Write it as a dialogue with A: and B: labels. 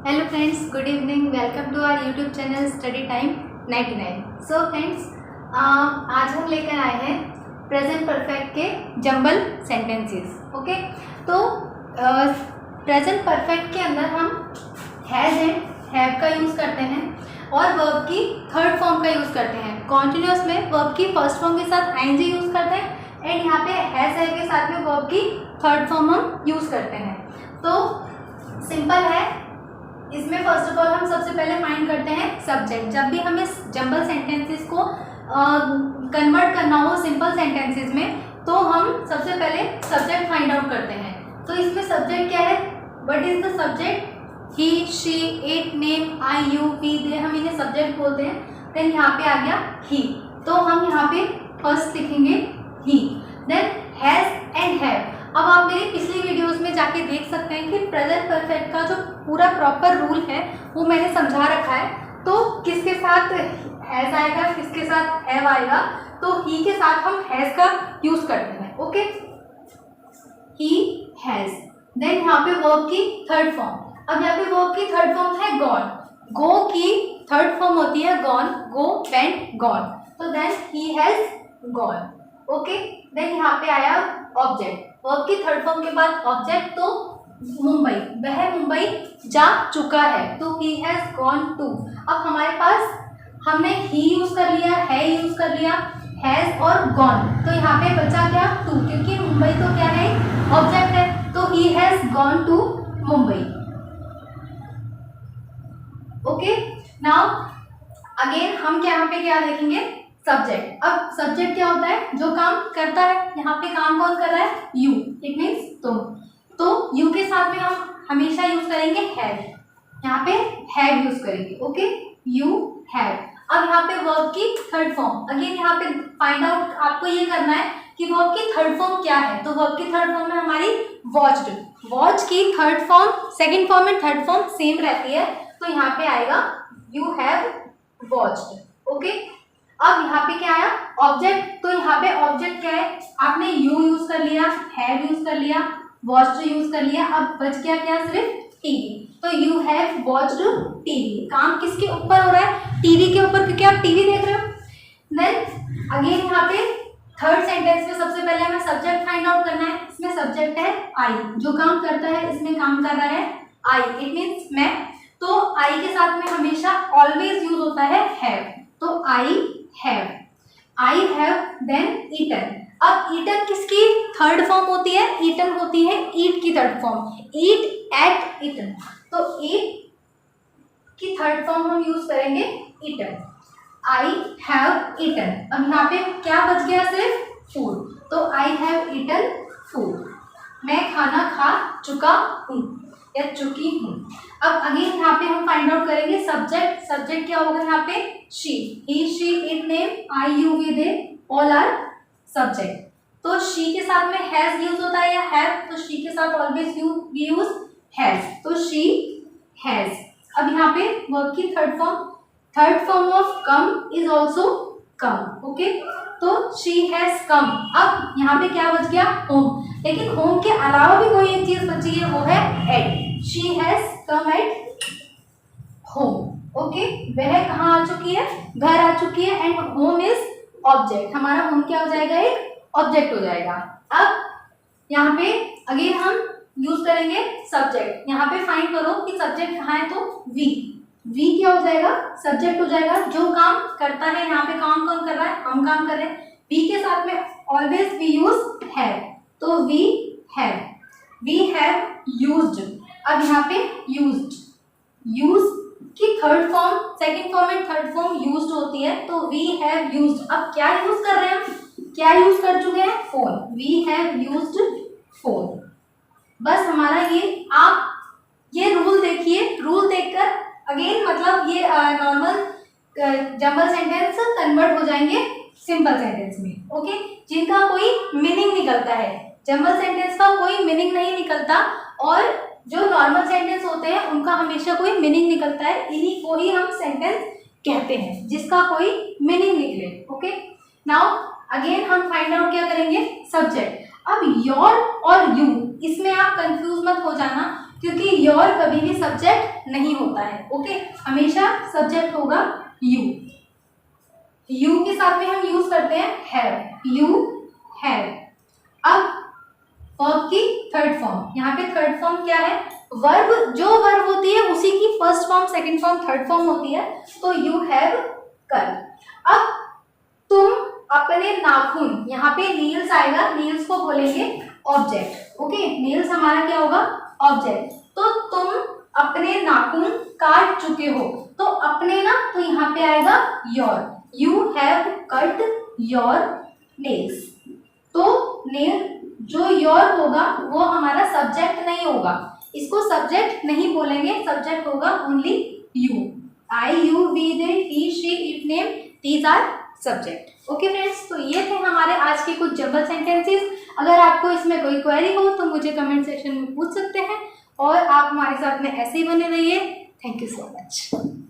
A: Hello friends, good evening. Welcome to our YouTube channel study time 99। So friends, आज हम लेकर आए हैं प्रेजेंट परफेक्ट के जंबल सेंटेंसेस। ओके, तो प्रेजेंट परफेक्ट के अंदर हम हैज एंड हैव का यूज़ करते हैं और वर्ब की थर्ड फॉर्म का यूज़ करते हैं। कॉन्टिन्यूस में वर्ब की फर्स्ट फॉर्म के साथ आईएनजी यूज़ करते हैं एंड यहाँ पे हैज है के साथ में वर्ब की थर्ड फॉर्म हम यूज़ करते हैं। तो सिंपल है, इसमें फर्स्ट ऑफ ऑल हम सबसे पहले फाइंड करते हैं सब्जेक्ट। जब भी हमें जंबल सेंटेंसेस को कन्वर्ट करना हो सिंपल सेंटेंसेस में, तो हम सबसे पहले सब्जेक्ट फाइंड आउट करते हैं। तो इसमें सब्जेक्ट क्या है? What is the subject? He, she, it, name, I, you, we, they, हम इन्हें सब्जेक्ट बोलते हैं। देन यहाँ पे आ गया ही, तो हम यहाँ पे फर्स्ट लिखेंगे ही। Then has and have. अब आप मेरी पिछली वीडियोस में जाके देख सकते हैं कि प्रेजेंट परफेक्ट का जो पूरा प्रॉपर रूल है वो मैंने समझा रखा है। तो किसके साथ हैज आएगा, किसके साथ हैव आएगा, तो ही के साथ हम हैज का यूज करते हैं। Okay, he has. देन यहाँ पे वर्ब की थर्ड फॉर्म। अब यहाँ पे वर्ब की थर्ड फॉर्म है गॉन। गो की थर्ड फॉर्म होती है गॉन, गो, वेंट, गॉन। तो then he has gone. Okay, then यहाँ पे आया ऑब्जेक्ट। वर्ब की थर्ड फॉर्म के बाद ऑब्जेक्ट, तो मुंबई, वह मुंबई जा चुका है, तो ही हैज गॉन टू। अब हमारे पास हमने ही यूज कर लिया, है यूज कर लिया, हैज और गॉन, तो यहाँ पे बचा क्या? टू, क्योंकि मुंबई तो क्या है? ऑब्जेक्ट है, तो he has gone to Mumbai. Okay, now again हम यहाँ पे क्या देखेंगे? सब्जेक्ट। अब सब्जेक्ट क्या होता है? जो काम करता है। यहाँ पे काम कौन कर रहा है? यू, इट मीन्स तुम। तो यू के साथ में हम हमेशा यूज करेंगे हैव। यहाँ पे हैव यूज करेंगे। Okay, you have. अब यहाँ पे वर्ब की थर्ड फॉर्म। अगेन यहाँ पे फाइंड आउट आपको ये करना है कि वर्ब की थर्ड फॉर्म क्या है। तो वर्ब की थर्ड फॉर्म में हमारी वॉच्ड। वॉच की third form, second form and third form same रहती है, तो यहाँ पे आएगा यू हैव वॉच्ड। ओके, अब यहाँ पे क्या आया? ऑब्जेक्ट। तो यहाँ पे ऑब्जेक्ट क्या है? आपने यू यूज कर लिया, हैव यूज कर लिया, वॉच्ड यूज कर लिया, अब बच गया क्या? सिर्फ टीवी। तो यू हैव वॉच्ड टीवी। काम किसके ऊपर हो रहा है? टीवी के ऊपर, क्योंकि आप टीवी देख रहे हो। देन अगेन यहाँ पे थर्ड सेंटेंस में सबसे पहले हमें सब्जेक्ट फाइंड आउट करना है। इसमें सब्जेक्ट है आई, जो काम करता है, इसमें काम कर रहा है आई, इट मीन्स मैं। तो आई के साथ में हमेशा ऑलवेज यूज होता है हैव, तो I have, I have. Then eaten. अब ईटन किसकी थर्ड फॉर्म होती है? ईटन होती है ईट की third form, eat, ate, eaten. तो ईट की थर्ड फॉर्म हम यूज करेंगे ईटन, आई हैव ईटन। अब यहाँ पे क्या बच गया? सिर्फ फूड, तो आई हैव ईटन फूड। मैं खाना खा चुका हूँ या चुकी हूँ। अब अगेन यहाँ पे हम फाइंड आउट करेंगे सब्जेक्ट। सब्जेक्ट क्या होगा यहाँ पे? She, he, she, it, name, I, you, we, they, all are subject. तो शी के साथ में हैज यूज होता है या हैव, तो शी के साथ ऑलवेज वी यूज हैज, तो शी हैज। अब यहाँ पे वर्ब की third form of come is also come. Okay, तो शी हैज कम। अब यहाँ पे क्या बच गया? होम। लेकिन होम के अलावा भी कोई एक चीज बची है, वो है at. She has come at home. Okay, वह कहाँ आ चुकी है? घर आ चुकी है। And home is object. हमारा होम क्या हो जाएगा? एक ऑब्जेक्ट हो जाएगा। अब यहाँ पे अगेन हम यूज करेंगे सब्जेक्ट। यहाँ पे फाइंड करो कि सब्जेक्ट कहाँ है, तो वी। वी क्या हो जाएगा? सब्जेक्ट हो जाएगा, जो काम करता है। यहाँ पे काम कौन कर रहा है? हम काम कर रहे हैं। वी के साथ में ऑलवेज वी यूज हैव, तो we have, we have used. अब यहाँ पे यूज्ड, यूज की third form, second form and third form used होती है, तो वी हैव यूज्ड। अब क्या यूज कर रहे हैं हम? क्या यूज कर चुके हैं? Phone, we have used phone. बस हमारा ये, आप ये रूल देखिए, रूल देखकर अगेन मतलब ये नॉर्मल जंबल सेंटेंस कन्वर्ट हो जाएंगे सिंपल सेंटेंस में। ओके, जिनका कोई मीनिंग निकलता है, जंबल सेंटेंस का कोई मीनिंग नहीं निकलता, और जो नॉर्मल सेंटेंस होते हैं उनका हमेशा कोई मीनिंग निकलता है। इन्हीं को ही हम सेंटेंस कहते हैं, जिसका कोई मीनिंग निकले। ओके, नाउ अगेन हम फाइंड आउट क्या करेंगे? सब्जेक्ट। अब योर और यू, इसमें आप कंफ्यूज मत हो जाना, क्योंकि योर कभी भी सब्जेक्ट नहीं होता है। ओके, हमेशा सब्जेक्ट होगा यू। यू के साथ में हम यूज करते हैं हैव, यू हैव। अब वर्ब की थर्ड फॉर्म, यहाँ पे थर्ड फॉर्म क्या है, वर्ब, जो वर्ब होती है उसी की first form, second form, third form होती है। तो यू हैव कर। अब तुम अपने नाखून, यहाँ पे नील्स आएगा, नील्स को बोलेंगे ऑब्जेक्ट। ओके, नील्स हमारा क्या होगा, ऑब्जेक्ट। तो तुम अपने नाखून काट चुके हो, तो अपने ना, तो यहाँ पे आएगा your, you have cut your nails. तो नेल जो योर होगा वो हमारा सब्जेक्ट नहीं होगा, इसको सब्जेक्ट नहीं बोलेंगे, सब्जेक्ट होगा only you. I, you, we, they, he, she, it, name, these are subject. Okay friends, तो ये थे हमारे आज के कुछ जंबल सेंटेंसेस। अगर आपको इसमें कोई क्वेरी हो तो मुझे कमेंट सेक्शन में पूछ सकते हैं, और आप हमारे साथ में ऐसे ही बने रहिए। Thank you so much.